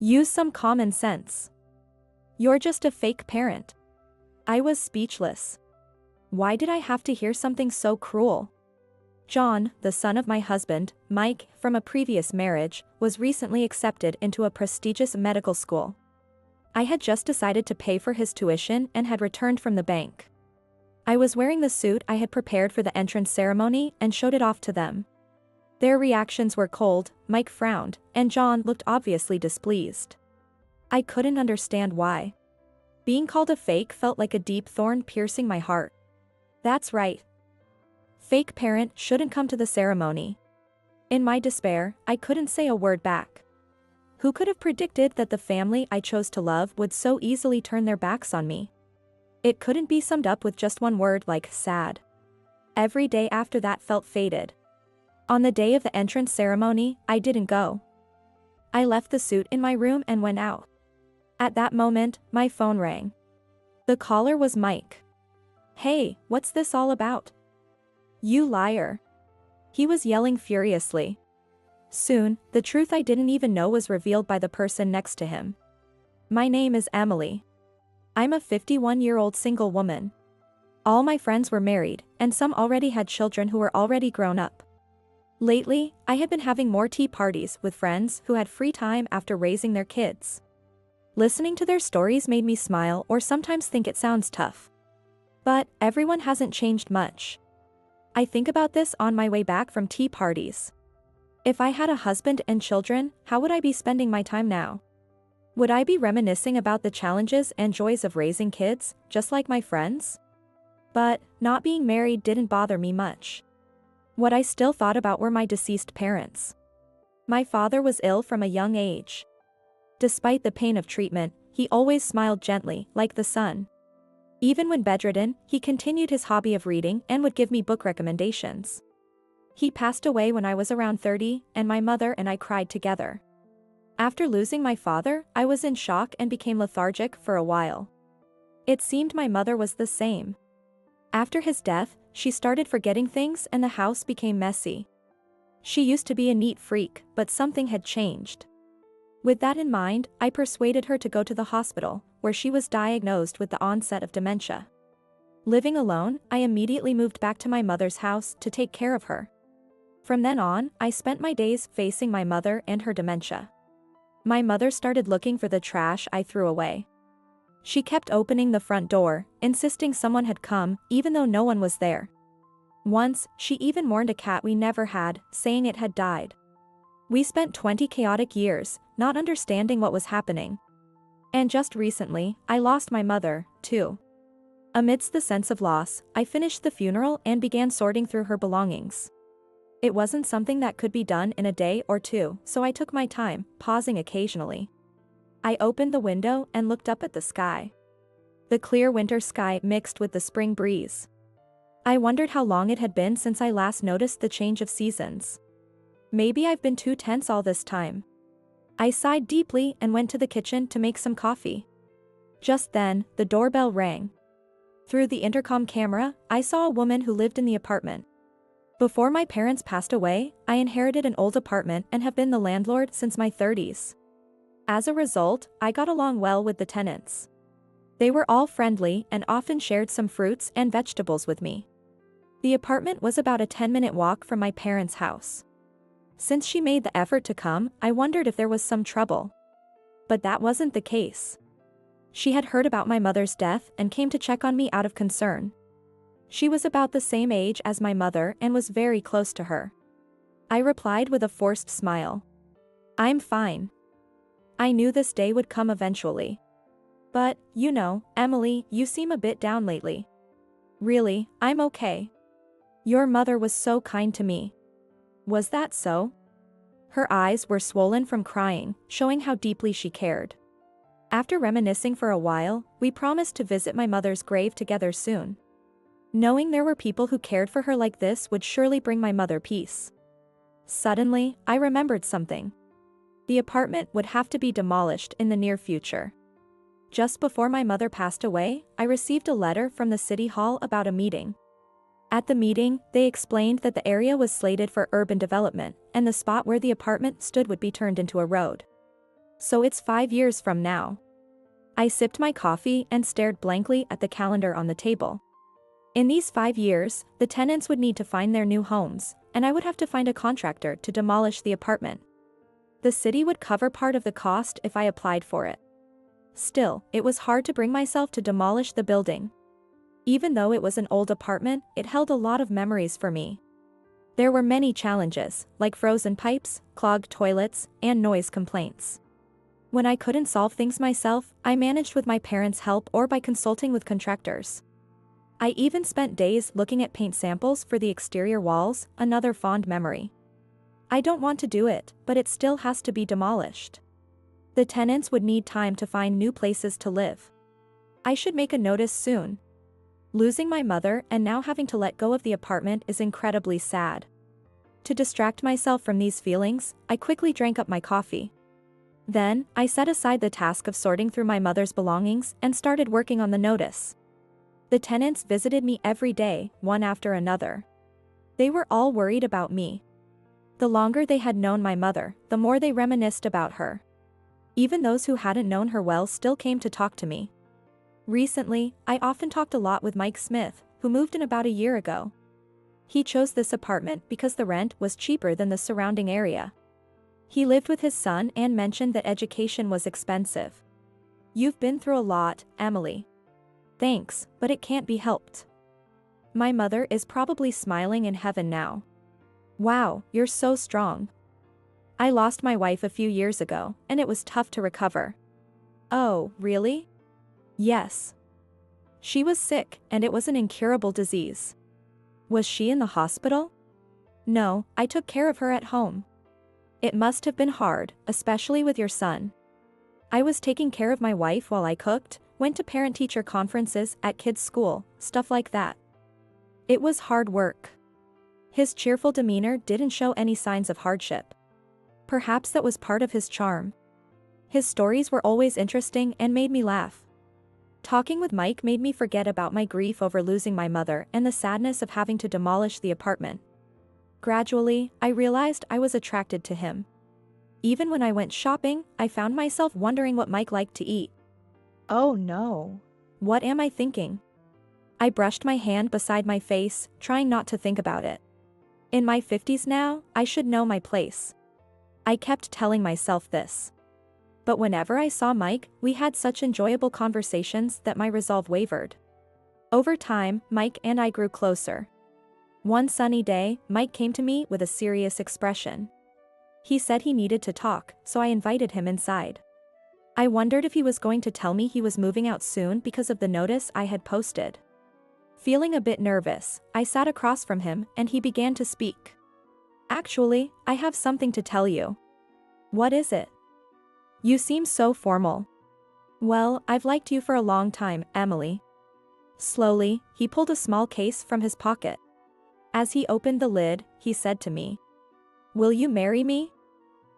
Use some common sense. You're just a fake parent. I was speechless. Why did I have to hear something so cruel? John, the son of my husband, Mike, from a previous marriage, was recently accepted into a prestigious medical school. I had just decided to pay for his tuition and had returned from the bank. I was wearing the suit I had prepared for the entrance ceremony and showed it off to them. Their reactions were cold. Mike frowned, and John looked obviously displeased. I couldn't understand why. Being called a fake felt like a deep thorn piercing my heart. That's right. Fake parent shouldn't come to the ceremony. In my despair, I couldn't say a word back. Who could have predicted that the family I chose to love would so easily turn their backs on me? It couldn't be summed up with just one word like sad. Every day after that felt fated. On the day of the entrance ceremony, I didn't go. I left the suit in my room and went out. At that moment, my phone rang. The caller was Mike. "Hey, what's this all about?" "You liar." He was yelling furiously. Soon, the truth I didn't even know was revealed by the person next to him. My name is Emily. I'm a 51-year-old single woman. All my friends were married, and some already had children who were already grown up. Lately, I had been having more tea parties with friends who had free time after raising their kids. Listening to their stories made me smile or sometimes think it sounds tough. But everyone hasn't changed much. I think about this on my way back from tea parties. If I had a husband and children, how would I be spending my time now? Would I be reminiscing about the challenges and joys of raising kids, just like my friends? But not being married didn't bother me much. What I still thought about were my deceased parents. My father was ill from a young age. Despite the pain of treatment, he always smiled gently, like the sun. Even when bedridden, he continued his hobby of reading and would give me book recommendations. He passed away when I was around 30, and my mother and I cried together. After losing my father, I was in shock and became lethargic for a while. It seemed my mother was the same. After his death, she started forgetting things and the house became messy. She used to be a neat freak, but something had changed. With that in mind, I persuaded her to go to the hospital, where she was diagnosed with the onset of dementia. Living alone, I immediately moved back to my mother's house to take care of her. From then on, I spent my days facing my mother and her dementia. My mother started looking for the trash I threw away. She kept opening the front door, insisting someone had come, even though no one was there. Once, she even mourned a cat we never had, saying it had died. We spent 20 chaotic years, not understanding what was happening. And just recently, I lost my mother, too. Amidst the sense of loss, I finished the funeral and began sorting through her belongings. It wasn't something that could be done in a day or two, so I took my time, pausing occasionally. I opened the window and looked up at the sky. The clear winter sky mixed with the spring breeze. I wondered how long it had been since I last noticed the change of seasons. Maybe I've been too tense all this time. I sighed deeply and went to the kitchen to make some coffee. Just then, the doorbell rang. Through the intercom camera, I saw a woman who lived in the apartment. Before my parents passed away, I inherited an old apartment and have been the landlord since my 30s. As a result, I got along well with the tenants. They were all friendly and often shared some fruits and vegetables with me. The apartment was about a 10-minute walk from my parents' house. Since she made the effort to come, I wondered if there was some trouble. But that wasn't the case. She had heard about my mother's death and came to check on me out of concern. She was about the same age as my mother and was very close to her. I replied with a forced smile. "I'm fine. I knew this day would come eventually. But, you know, Emily, you seem a bit down lately." "Really, I'm okay. Your mother was so kind to me." "Was that so?" Her eyes were swollen from crying, showing how deeply she cared. After reminiscing for a while, we promised to visit my mother's grave together soon. Knowing there were people who cared for her like this would surely bring my mother peace. Suddenly, I remembered something. The apartment would have to be demolished in the near future. Just before my mother passed away, I received a letter from the city hall about a meeting. At the meeting, they explained that the area was slated for urban development, and the spot where the apartment stood would be turned into a road. So it's 5 years from now. I sipped my coffee and stared blankly at the calendar on the table. In these 5 years, the tenants would need to find their new homes, and I would have to find a contractor to demolish the apartment. The city would cover part of the cost if I applied for it. Still, it was hard to bring myself to demolish the building. Even though it was an old apartment, it held a lot of memories for me. There were many challenges, like frozen pipes, clogged toilets, and noise complaints. When I couldn't solve things myself, I managed with my parents' help or by consulting with contractors. I even spent days looking at paint samples for the exterior walls, another fond memory. I don't want to do it, but it still has to be demolished. The tenants would need time to find new places to live. I should make a notice soon. Losing my mother and now having to let go of the apartment is incredibly sad. To distract myself from these feelings, I quickly drank up my coffee. Then, I set aside the task of sorting through my mother's belongings and started working on the notice. The tenants visited me every day, one after another. They were all worried about me. The longer they had known my mother, the more they reminisced about her. Even those who hadn't known her well still came to talk to me. Recently, I often talked a lot with Mike Smith, who moved in about a year ago. He chose this apartment because the rent was cheaper than the surrounding area. He lived with his son and mentioned that education was expensive. "You've been through a lot, Emily." "Thanks, but it can't be helped." My mother is probably smiling in heaven now. "Wow, you're so strong." "I lost my wife a few years ago, and it was tough to recover." "Oh, really?" "Yes. She was sick, and it was an incurable disease." "Was she in the hospital?" "No, I took care of her at home." "It must have been hard, especially with your son." "I was taking care of my wife while I cooked, went to parent-teacher conferences at kids' school, stuff like that. It was hard work." His cheerful demeanor didn't show any signs of hardship. Perhaps that was part of his charm. His stories were always interesting and made me laugh. Talking with Mike made me forget about my grief over losing my mother and the sadness of having to demolish the apartment. Gradually, I realized I was attracted to him. Even when I went shopping, I found myself wondering what Mike liked to eat. Oh no. What am I thinking? I brushed my hand beside my face, trying not to think about it. In my 50s now, I should know my place. I kept telling myself this. But whenever I saw Mike, we had such enjoyable conversations that my resolve wavered. Over time, Mike and I grew closer. One sunny day, Mike came to me with a serious expression. He said he needed to talk, so I invited him inside. I wondered if he was going to tell me he was moving out soon because of the notice I had posted. Feeling a bit nervous, I sat across from him and he began to speak. "Actually, I have something to tell you." "What is it?" "You seem so formal." "Well, I've liked you for a long time, Emily." Slowly, he pulled a small case from his pocket. As he opened the lid, he said to me, "Will you marry me?"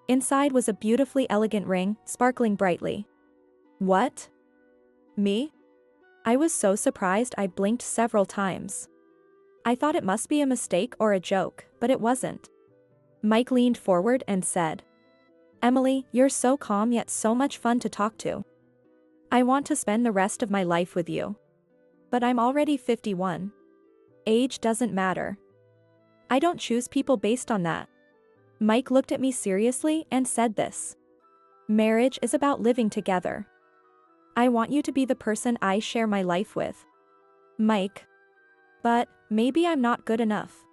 Inside was a beautifully elegant ring, sparkling brightly. "What? Me?" I was so surprised I blinked several times. I thought it must be a mistake or a joke, but it wasn't. Mike leaned forward and said, "Emily, you're so calm yet so much fun to talk to. I want to spend the rest of my life with you. But I'm already 51. Age doesn't matter. I don't choose people based on that." Mike looked at me seriously and said this. "Marriage is about living together. I want you to be the person I share my life with." "Mike. But maybe I'm not good enough.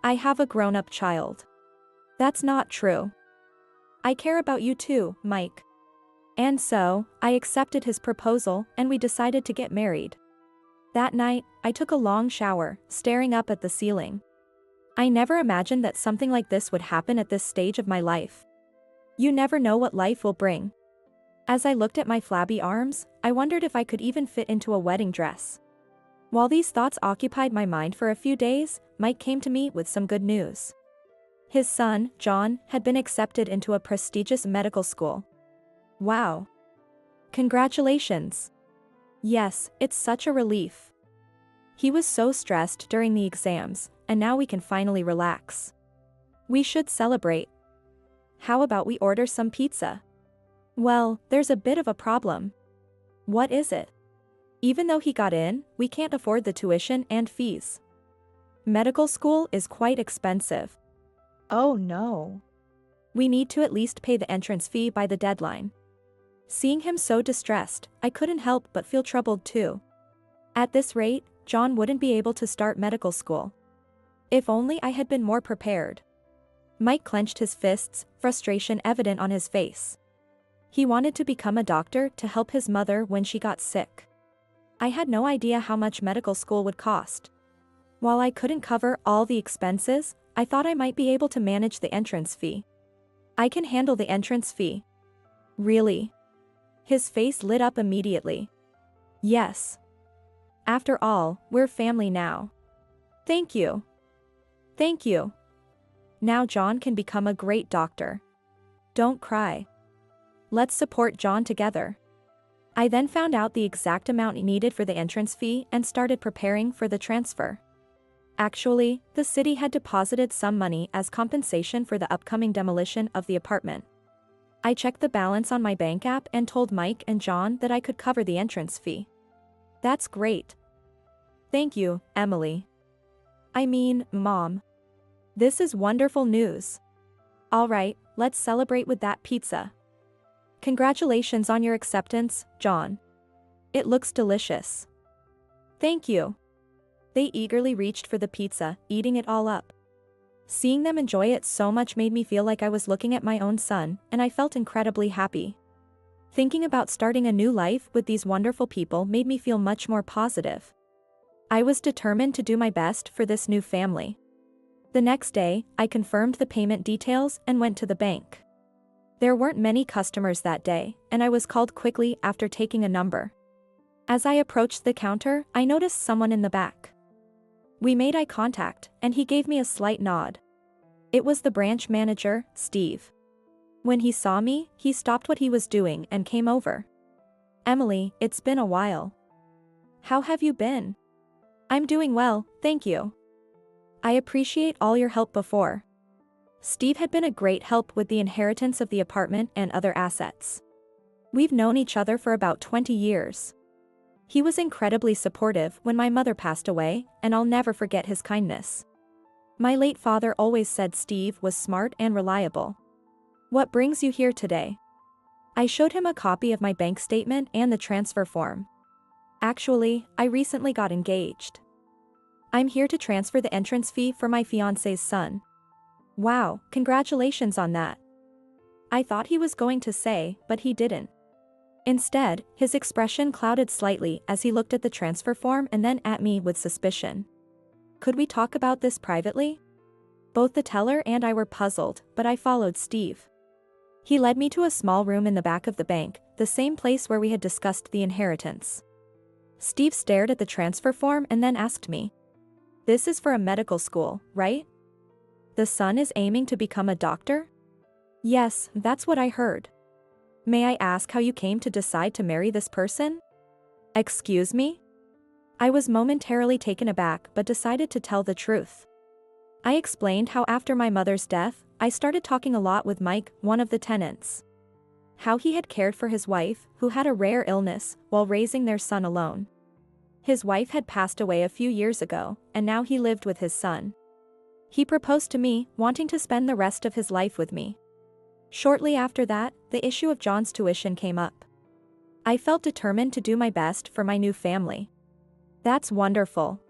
I have a grown-up child." "That's not true. I care about you too, Mike." And so, I accepted his proposal and we decided to get married. That night, I took a long shower, staring up at the ceiling. I never imagined that something like this would happen at this stage of my life. You never know what life will bring. As I looked at my flabby arms, I wondered if I could even fit into a wedding dress. While these thoughts occupied my mind for a few days, Mike came to me with some good news. His son, John, had been accepted into a prestigious medical school. Wow. Congratulations. Yes, it's such a relief. He was so stressed during the exams, and now we can finally relax. We should celebrate. How about we order some pizza? Well, there's a bit of a problem. What is it? Even though he got in, we can't afford the tuition and fees. Medical school is quite expensive. Oh no. We need to at least pay the entrance fee by the deadline. Seeing him so distressed, I couldn't help but feel troubled too. At this rate, John wouldn't be able to start medical school. If only I had been more prepared. Mike clenched his fists, frustration evident on his face. He wanted to become a doctor to help his mother when she got sick. I had no idea how much medical school would cost. While I couldn't cover all the expenses, I thought I might be able to manage the entrance fee. I can handle the entrance fee. Really? His face lit up immediately. Yes. After all, we're family now. Thank you. Thank you. Now John can become a great doctor. Don't cry. Let's support John together. I then found out the exact amount needed for the entrance fee and started preparing for the transfer. Actually, the city had deposited some money as compensation for the upcoming demolition of the apartment. I checked the balance on my bank app and told Mike and John that I could cover the entrance fee. That's great. Thank you, Emily. I mean, Mom. This is wonderful news. All right, let's celebrate with that pizza. Congratulations on your acceptance, John. It looks delicious. Thank you. They eagerly reached for the pizza, eating it all up. Seeing them enjoy it so much made me feel like I was looking at my own son, and I felt incredibly happy. Thinking about starting a new life with these wonderful people made me feel much more positive. I was determined to do my best for this new family. The next day, I confirmed the payment details and went to the bank. There weren't many customers that day, and I was called quickly after taking a number. As I approached the counter, I noticed someone in the back. We made eye contact, and he gave me a slight nod. It was the branch manager, Steve. When he saw me, he stopped what he was doing and came over. Emily, it's been a while. How have you been? I'm doing well, thank you. I appreciate all your help before. Steve had been a great help with the inheritance of the apartment and other assets. We've known each other for about 20 years. He was incredibly supportive when my mother passed away, and I'll never forget his kindness. My late father always said Steve was smart and reliable. What brings you here today? I showed him a copy of my bank statement and the transfer form. Actually, I recently got engaged. I'm here to transfer the entrance fee for my fiancé's son. Wow, congratulations on that. I thought he was going to say, but he didn't. Instead, his expression clouded slightly as he looked at the transfer form and then at me with suspicion. Could we talk about this privately? Both the teller and I were puzzled, but I followed Steve. He led me to a small room in the back of the bank, the same place where we had discussed the inheritance. Steve stared at the transfer form and then asked me. This is for a medical school, right? The son is aiming to become a doctor? Yes, that's what I heard. May I ask how you came to decide to marry this person? Excuse me? I was momentarily taken aback but decided to tell the truth. I explained how after my mother's death, I started talking a lot with Mike, one of the tenants. How he had cared for his wife, who had a rare illness, while raising their son alone. His wife had passed away a few years ago, and now he lived with his son. He proposed to me, wanting to spend the rest of his life with me. Shortly after that, the issue of John's tuition came up. I felt determined to do my best for my new family. That's wonderful.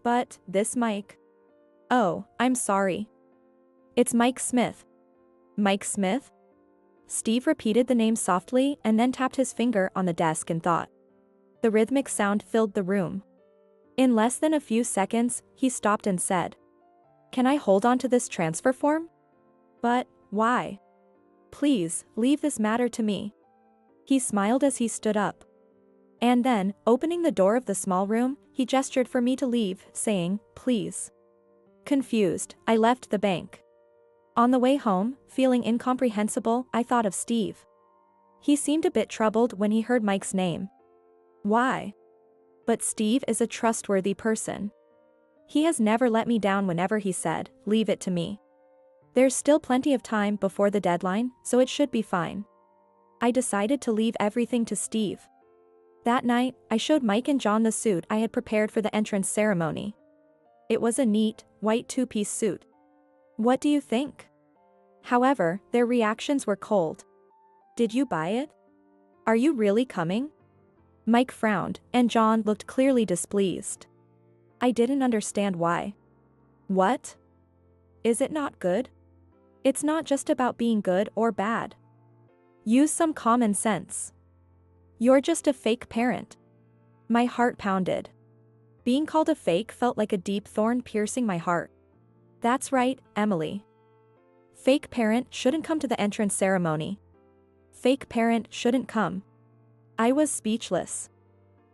But, this Mike. Oh, I'm sorry. It's Mike Smith. Mike Smith? Steve repeated the name softly and then tapped his finger on the desk in thought. The rhythmic sound filled the room. In less than a few seconds, he stopped and said, Can I hold on to this transfer form? But, why? Please, leave this matter to me. He smiled as he stood up. And then, opening the door of the small room, he gestured for me to leave, saying, Please. Confused, I left the bank. On the way home, feeling incomprehensible, I thought of Steve. He seemed a bit troubled when he heard Mike's name. Why? But Steve is a trustworthy person. He has never let me down whenever he said, Leave it to me. There's still plenty of time before the deadline, so it should be fine. I decided to leave everything to Steve. That night, I showed Mike and John the suit I had prepared for the entrance ceremony. It was a neat, white two-piece suit. What do you think? However, their reactions were cold. Did you buy it? Are you really coming? Mike frowned, and John looked clearly displeased. I didn't understand why. What? Is it not good? It's not just about being good or bad. Use some common sense. You're just a fake parent. My heart pounded. Being called a fake felt like a deep thorn piercing my heart. That's right, Emily. Fake parent shouldn't come to the entrance ceremony. Fake parent shouldn't come. I was speechless.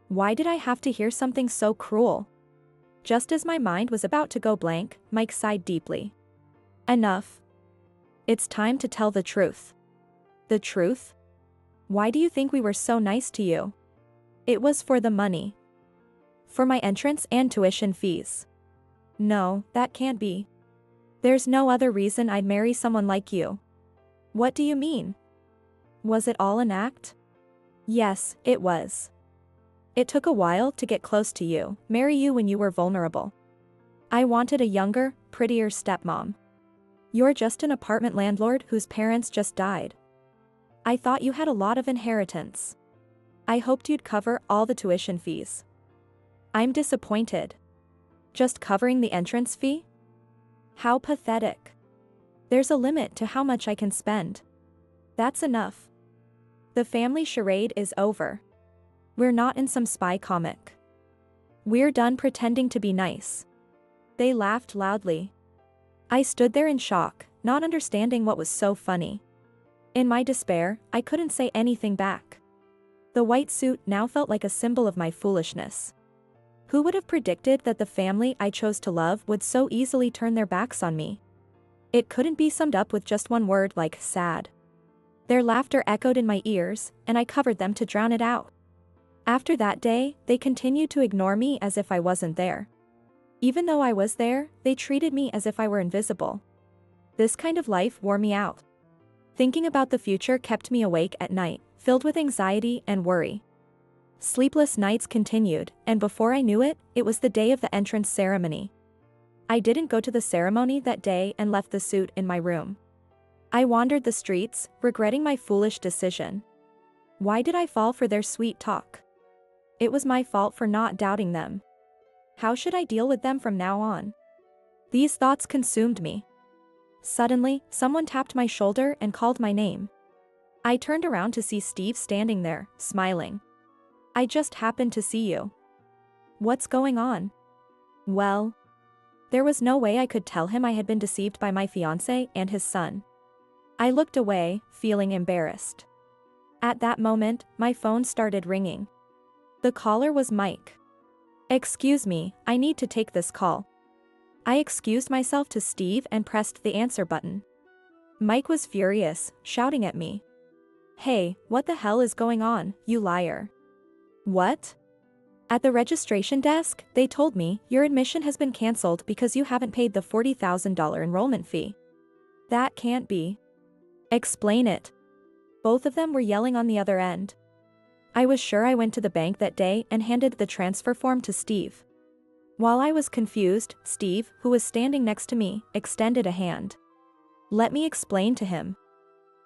Why did I have to hear something so cruel? Just as my mind was about to go blank, Mike sighed deeply. Enough. It's time to tell the truth. The truth? Why do you think we were so nice to you? It was for the money. For my entrance and tuition fees. No, that can't be. There's no other reason I'd marry someone like you. What do you mean? Was it all an act? Yes, it was. It took a while to get close to you, marry you when you were vulnerable. I wanted a younger, prettier stepmom. You're just an apartment landlord whose parents just died. I thought you had a lot of inheritance. I hoped you'd cover all the tuition fees. I'm disappointed. Just covering the entrance fee? How pathetic. There's a limit to how much I can spend. That's enough. The family charade is over. We're not in some spy comic. We're done pretending to be nice. They laughed loudly. I stood there in shock, not understanding what was so funny. In my despair, I couldn't say anything back. The white suit now felt like a symbol of my foolishness. Who would have predicted that the family I chose to love would so easily turn their backs on me? It couldn't be summed up with just one word like sad. Their laughter echoed in my ears, and I covered them to drown it out. After that day, they continued to ignore me as if I wasn't there. Even though I was there, they treated me as if I were invisible. This kind of life wore me out. Thinking about the future kept me awake at night, filled with anxiety and worry. Sleepless nights continued, and before I knew it, it was the day of the entrance ceremony. I didn't go to the ceremony that day and left the suit in my room. I wandered the streets, regretting my foolish decision. Why did I fall for their sweet talk? It was my fault for not doubting them. How should I deal with them from now on? These thoughts consumed me. Suddenly, someone tapped my shoulder and called my name. I turned around to see Steve standing there, smiling. I just happened to see you. What's going on? Well, there was no way I could tell him I had been deceived by my fiancé and his son. I looked away, feeling embarrassed. At that moment, my phone started ringing. The caller was Mike. Excuse me, I need to take this call. I excused myself to Steve and pressed the answer button. Mike was furious, shouting at me. Hey, what the hell is going on, you liar? What? At the registration desk, they told me your admission has been canceled because you haven't paid the $40,000 enrollment fee. That can't be. Explain it. Both of them were yelling on the other end. I was sure I went to the bank that day and handed the transfer form to Steve. While I was confused, Steve, who was standing next to me, extended a hand. Let me explain to him.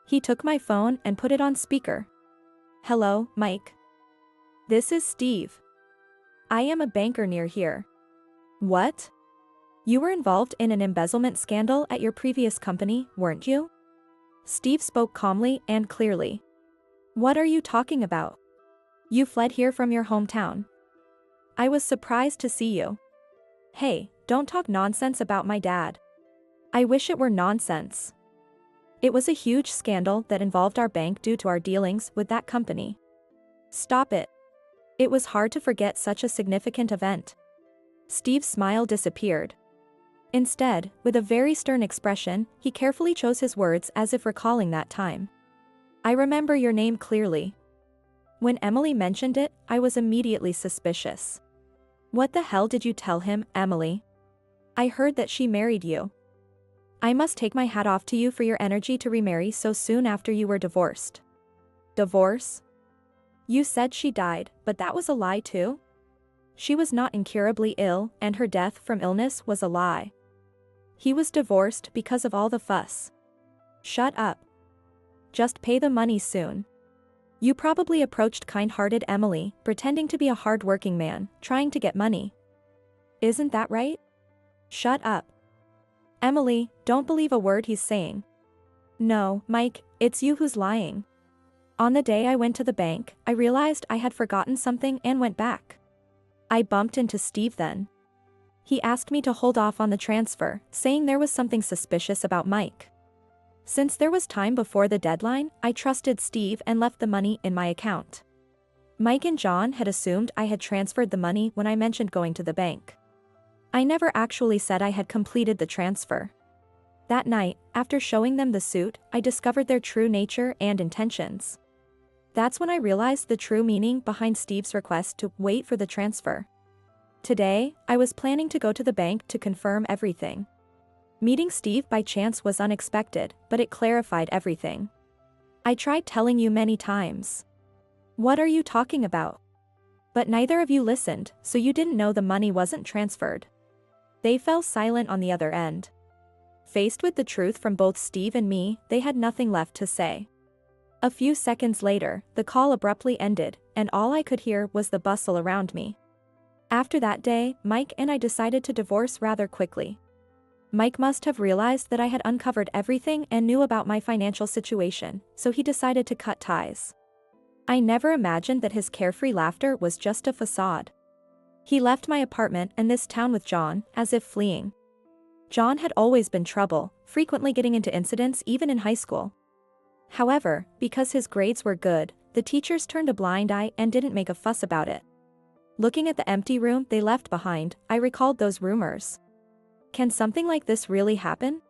He took my phone and put it on speaker. Hello, Mike. This is Steve. I am a banker near here. What? You were involved in an embezzlement scandal at your previous company, weren't you? Steve spoke calmly and clearly. What are you talking about? You fled here from your hometown. I was surprised to see you. Hey, don't talk nonsense about my dad. I wish it were nonsense. It was a huge scandal that involved our bank due to our dealings with that company. Stop it. It was hard to forget such a significant event. Steve's smile disappeared. Instead, with a very stern expression, he carefully chose his words as if recalling that time. I remember your name clearly. When Emily mentioned it, I was immediately suspicious. What the hell did you tell him, Emily? I heard that she married you. I must take my hat off to you for your energy to remarry so soon after you were divorced. Divorce? You said she died, but that was a lie too? She was not incurably ill, and her death from illness was a lie. He was divorced because of all the fuss. Shut up. Just pay the money soon. You probably approached kind-hearted Emily, pretending to be a hard-working man, trying to get money. Isn't that right? Shut up. Emily, don't believe a word he's saying. No, Mike, it's you who's lying. On the day I went to the bank, I realized I had forgotten something and went back. I bumped into Steve then. He asked me to hold off on the transfer, saying there was something suspicious about Mike. Since there was time before the deadline, I trusted Steve and left the money in my account. Mike and John had assumed I had transferred the money when I mentioned going to the bank. I never actually said I had completed the transfer. That night, after showing them the suit, I discovered their true nature and intentions. That's when I realized the true meaning behind Steve's request to wait for the transfer. Today, I was planning to go to the bank to confirm everything. Meeting Steve by chance was unexpected, but it clarified everything. I tried telling you many times. What are you talking about? But neither of you listened, so you didn't know the money wasn't transferred. They fell silent on the other end. Faced with the truth from both Steve and me, they had nothing left to say. A few seconds later, the call abruptly ended, and all I could hear was the bustle around me. After that day, Mike and I decided to divorce rather quickly. Mike must have realized that I had uncovered everything and knew about my financial situation, so he decided to cut ties. I never imagined that his carefree laughter was just a facade. He left my apartment and this town with John, as if fleeing. John had always been trouble, frequently getting into incidents even in high school. However, because his grades were good, the teachers turned a blind eye and didn't make a fuss about it. Looking at the empty room they left behind, I recalled those rumors. Can something like this really happen?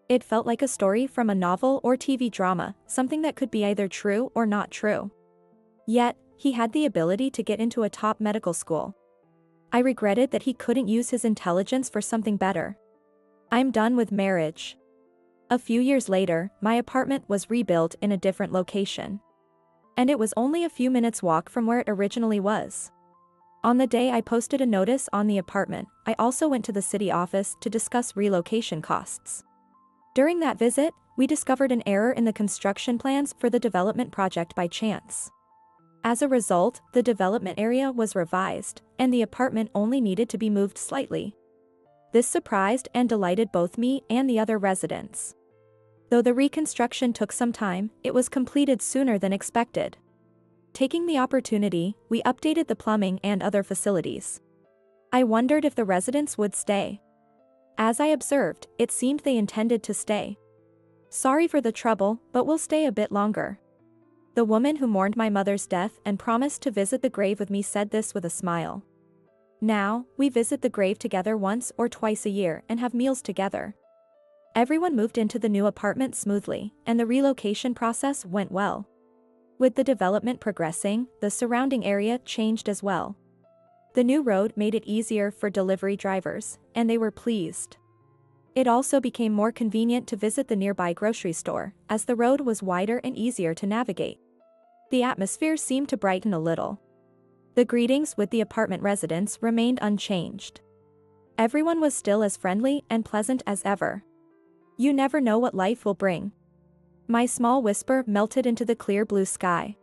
It felt like a story from a novel or TV drama, something that could be either true or not true. Yet, he had the ability to get into a top medical school. I regretted that he couldn't use his intelligence for something better. I'm done with marriage. A few years later, my apartment was rebuilt in a different location. And it was only a few minutes' walk from where it originally was. On the day I posted a notice on the apartment, I also went to the city office to discuss relocation costs. During that visit, we discovered an error in the construction plans for the development project by chance. As a result, the development area was revised, and the apartment only needed to be moved slightly. This surprised and delighted both me and the other residents. Though the reconstruction took some time, it was completed sooner than expected. Taking the opportunity, we updated the plumbing and other facilities. I wondered if the residents would stay. As I observed, it seemed they intended to stay. Sorry for the trouble, but we'll stay a bit longer. The woman who mourned my mother's death and promised to visit the grave with me said this with a smile. Now, we visit the grave together once or twice a year and have meals together. Everyone moved into the new apartment smoothly, and the relocation process went well. With the development progressing, the surrounding area changed as well. The new road made it easier for delivery drivers, and they were pleased. It also became more convenient to visit the nearby grocery store, as the road was wider and easier to navigate. The atmosphere seemed to brighten a little. The greetings with the apartment residents remained unchanged. Everyone was still as friendly and pleasant as ever. You never know what life will bring. My small whisper melted into the clear blue sky.